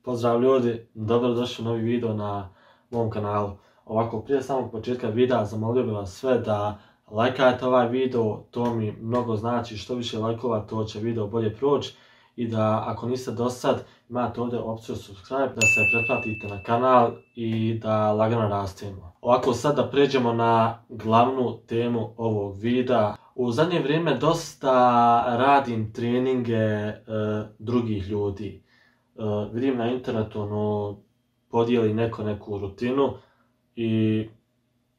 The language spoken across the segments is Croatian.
Pozdrav ljudi, dobrodošli u novi video na mom kanalu. Ovako, prije samog početka videa zamolio bih vas sve da lajkajte ovaj video, to mi mnogo znači, što više lajkova to će video bolje proći. I da ako niste do sad, imate ovdje opciju subscribe, da se pretplatite na kanal i da lagano rastemo. Ovako, sad da pređemo na glavnu temu ovog videa. U zadnje vrijeme dosta radim treninge drugih ljudi. Vidim na internetu, podijeli neku rutinu i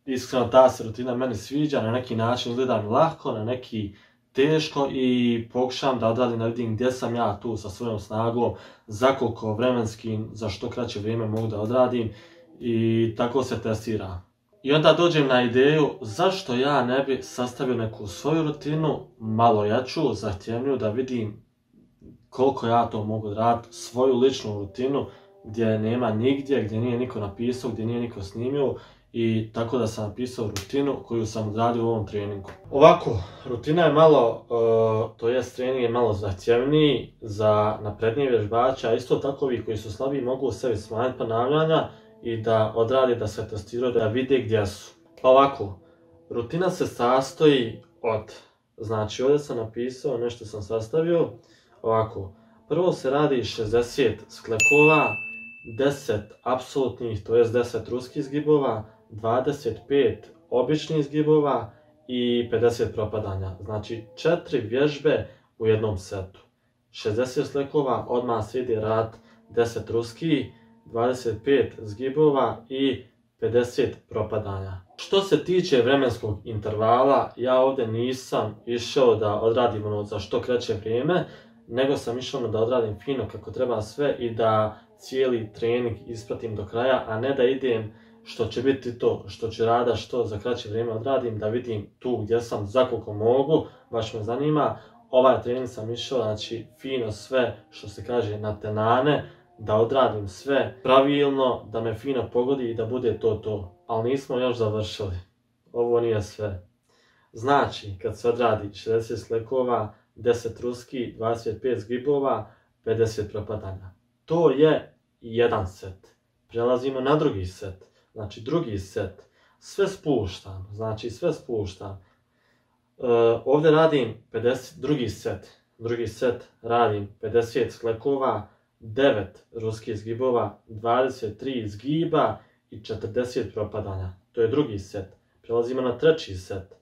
iskreno ta se rutina meni sviđa, na neki način izgleda mi lahko, na neki teško i pokušam da odradim, da vidim gdje sam ja tu sa svojom snagom, za koliko vremenski, za što kraće vrijeme mogu da odradim i tako se testira. I onda dođem na ideju zašto ja ne bi sastavio neku svoju rutinu, malo jaču, zahtjevniju, da vidim koliko ja to mogu raditi, svoju ličnu rutinu gdje nema nigdje, gdje nije niko napisao, gdje nije niko snimio i tako da sam napisao rutinu koju sam odradio u ovom treningu. Ovako, rutina je malo, to jest trening je malo zahtjevniji za naprednije vježbače, a isto tako ovi koji su slabiji mogu sebi smanjiti ponavljanja i da odradi, da se testiraju, da vide gdje su. Pa ovako, rutina se sastoji od, znači ovdje sam napisao, nešto sam sastavio. Ovako, prvo se radi 60 sklekova, 10 apsolutnih, to jest 10 ruskih zgibova, 25 običnih zgibova i 50 propadanja. Znači 4 vježbe u jednom setu. 60 sklekova, odmah se ide rad 10 ruskih, 25 zgibova i 50 propadanja. Što se tiče vremenskog intervala, ja ovdje nisam išao da odradim za što kraće vrijeme, nego sam išao da odradim fino kako treba sve i da cijeli trening ispratim do kraja, a ne da idem što će biti to, što će rada, što za kraće vrijeme odradim, da vidim tu gdje sam, za koliko mogu, baš me zanima. Ovaj trening sam išao, znači fino sve, što se kaže, na tenane, da odradim sve pravilno, da me fino pogodi i da bude to. Ali nismo još završili. Ovo nije sve. Znači, kad se odradi 60 sklekova, 10 ruski, 25 zgibova, 50 propadanja. To je jedan set. Prelazimo na drugi set. Znači drugi set. Sve spuštam. Ovdje radim drugi set radim 50 sklekova, 9 ruskih zgibova, 23 zgiba i 40 propadanja. To je drugi set. Prelazimo na treći set.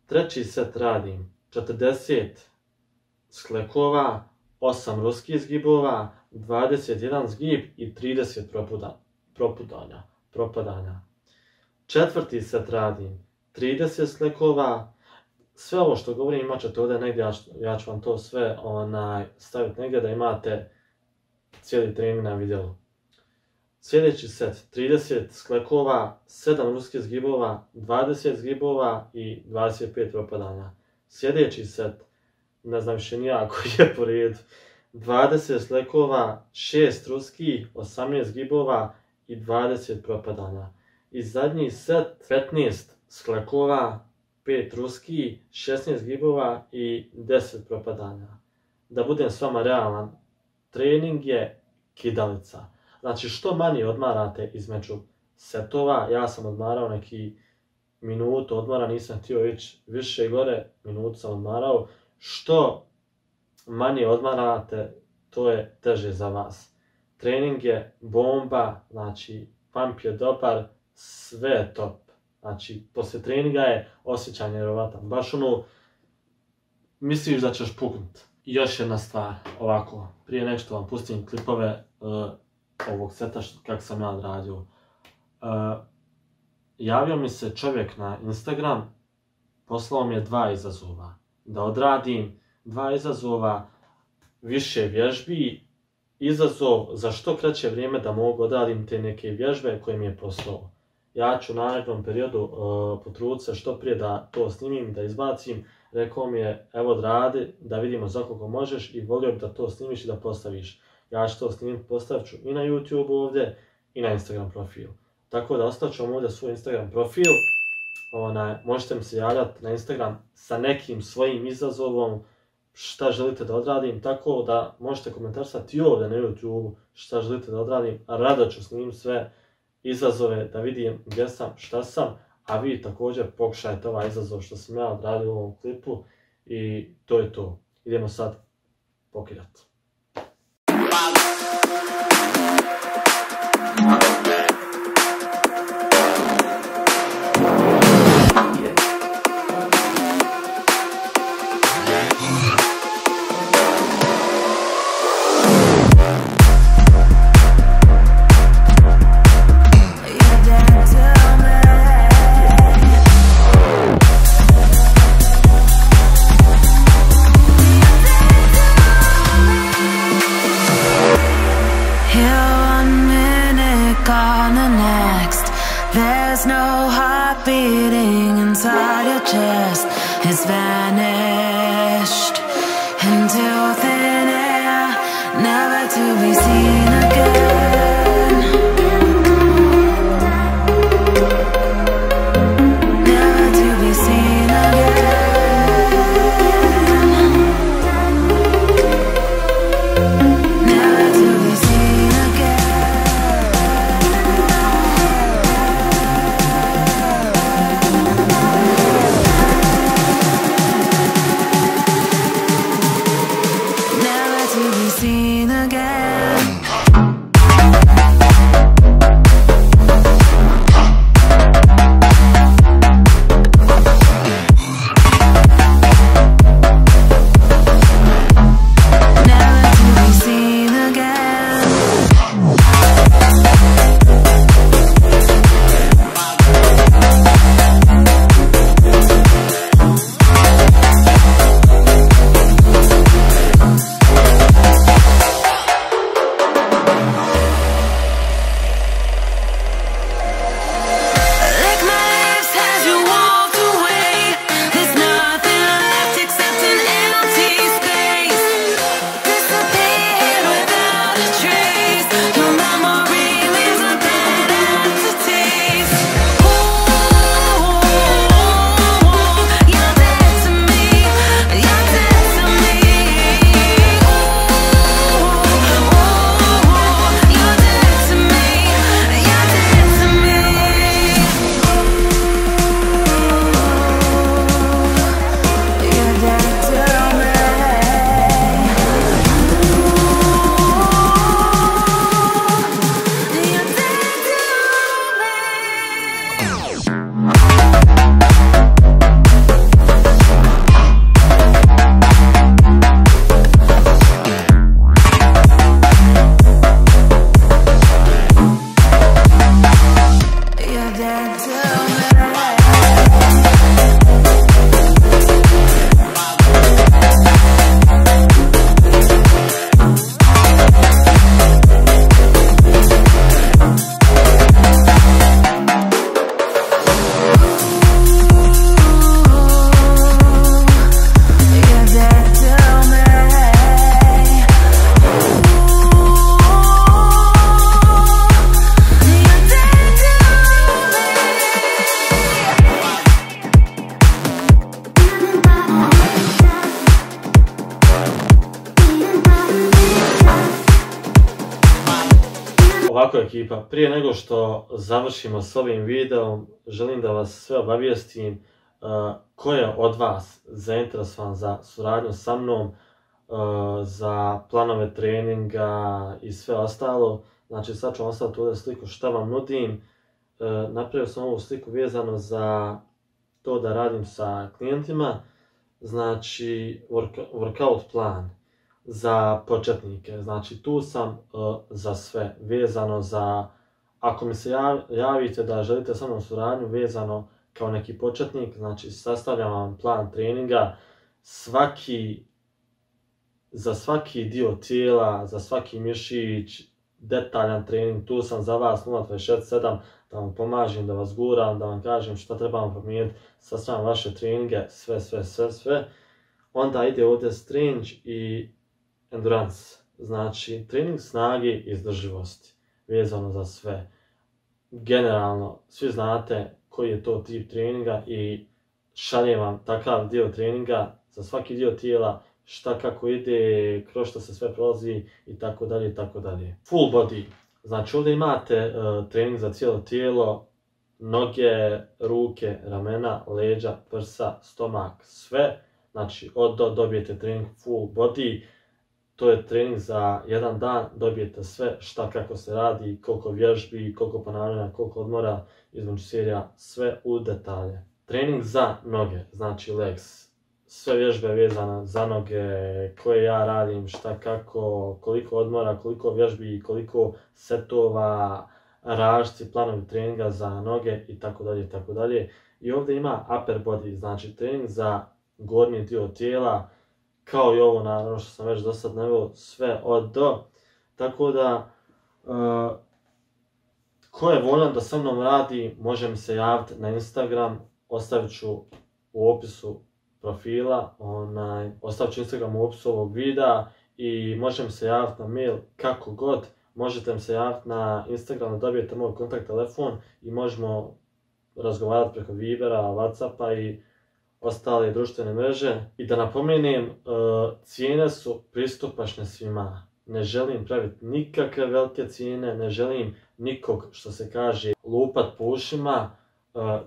Treći set radim 40 sklekova, 8 ruskih zgibova, 21 zgib i 30 propadanja. Četvrti set radim 30 sklekova, sve ovo što govorim imat ćete ovdje negdje, ja ću vam to sve staviti negdje da imate cijeli trening na videu. Sljedeći set 30 sklekova, 7 ruskih zgibova, 20 zgibova i 25 propadanja. Sljedeći set, ne znam više nija koji je po redu, 20 sklekova, 6 ruskih, 18 zgibova i 20 propadanja. I zadnji set 15 sklekova, 5 ruskih, 16 zgibova i 10 propadanja. Da budem s vama realan, trening je kidalica. Znači što manje odmarate između setova, ja sam odmarao neki minutu odmora, nisam htio ići više gore, minutu sam odmarao. Što manje odmarate, to je teže za vas. Trening je bomba, znači pump je dobar, sve je top. Znači poslije treninga je osjećaj nevjerovatan, baš misliš da ćeš puknut. I još jedna stvar, ovako, prije nego što vam pustim klipove ovog seta kako sam ja odradio. Javio mi se čovjek na Instagram, poslao mi je 2 izazova. Da odradim 2 izazova, više vježbi, izazov za što kraće vrijeme da mogu odradim te neke vježbe koje mi je poslao. Ja ću u narednom periodu potruditi se što prije da to snimim, da izbacim. Rekao mi je, evo odradi, da vidimo za koliko možeš i volio bih da to snimiš i da postaviš. ja ću to snimiti, postavit ću i na YouTube ovdje i na Instagram profil. Tako da ostavit ću vam ovdje svoj Instagram profil, možete mi se javljati na Instagram sa nekim svojim izazovom, šta želite da odradim, tako da možete komentarisati i ovdje na YouTube šta želite da odradim, rado ću snimiti sve izazove da vidim gdje sam, šta sam, a vi također pokušajte ovaj izazov što sam ja odradio u ovom klipu i to je to. Idemo sad pokidati. There's no heart beating inside your chest. It's vanished into thin air, never to be seen again. Never to be seen again. Never to be seen again. Seen again. Ovako ekipa, prije nego što završimo s ovim videom, želim da vas sve obavijestim ko je od vas zainteresovan za suradnju sa mnom, za planove treninga i sve ostalo. Znači sad ću vam ostaviti ovdje sliku šta vam nudim. Napravio sam ovu sliku vezano za to da radim sa klijentima. Znači workout plan za početnike, znači tu sam za sve, vezano za, ako mi se javite da želite sa mnom suradnju vezano kao neki početnik, znači sastavljam vam plan treninga, za svaki dio tijela, za svaki mišić, detaljan trening, tu sam za vas 0.24/7 da vam pomažem, da vas guram, da vam kažem šta trebamo promijeniti, sastavljam vaše treninge, sve. Onda ide ovdje strength i endurance. Znači, trening snage i izdrživosti, vezano za sve. Generalno, svi znate koji je to tip treninga i šaljem vam takav dio treninga za svaki dio tijela, šta kako ide, kroz što se sve prolazi i tako dalje i tako dalje. Full body, znači ovdje imate trening za cijelo tijelo, noge, ruke, ramena, leđa, prsa, stomak, sve. Znači od do dobijete trening full body, to je trening za jedan dan, dobijete sve šta kako se radi, koliko vježbi, koliko ponavljanja, koliko odmora između serija, sve u detalje. Trening za noge, znači legs, sve vježbe vezane za noge, koje ja radim, šta kako, koliko odmora, koliko vježbi, koliko setova, različiti planovi treninga za noge i tako dalje i tako dalje. I ovdje ima upper body, znači trening za gornji dio tijela, kao i ovo naravno što sam već do sad naveo, sve od do. Tako da, ko je voljan da sa mnom radi, može mi se javiti na Instagram, ostavit ću u opisu profila, ostavit ću Instagram u opisu ovog videa i može mi se javiti na mail, kako god. Možete mi se javiti na Instagram da dobijete moj kontakt telefon i možemo razgovarati preko Vibera, Whatsappa i ostale društvene mreže. I da napomenem, cijene su pristupačne svima. Ne želim praviti nikakve velike cijene, ne želim nikog, što se kaže, lupat po ušima.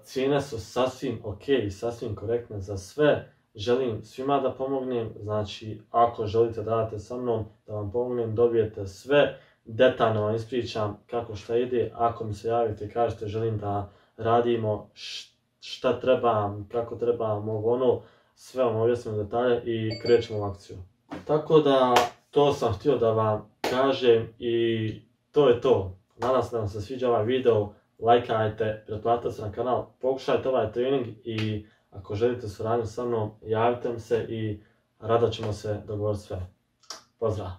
Cijene su sasvim ok i sasvim korektne za sve. Želim svima da pomognem, znači ako želite da radite sa mnom, da vam pomognem, dobijete sve. Detaljno vam ispričam kako šta ide, ako mi se javite i kažete želim da radimo, šta trebam, kako trebam, ono, sve vam objasnim detalje i krećemo u akciju. Tako da, to sam htio da vam kažem i to je to. Nadam se da vam se sviđa ovaj video, lajkajte, pretplatite se na kanal, pokušajte ovaj trening i ako želite suradnju sa mnom, javite mi se i rado ćemo se dogovoriti sve. Pozdrav!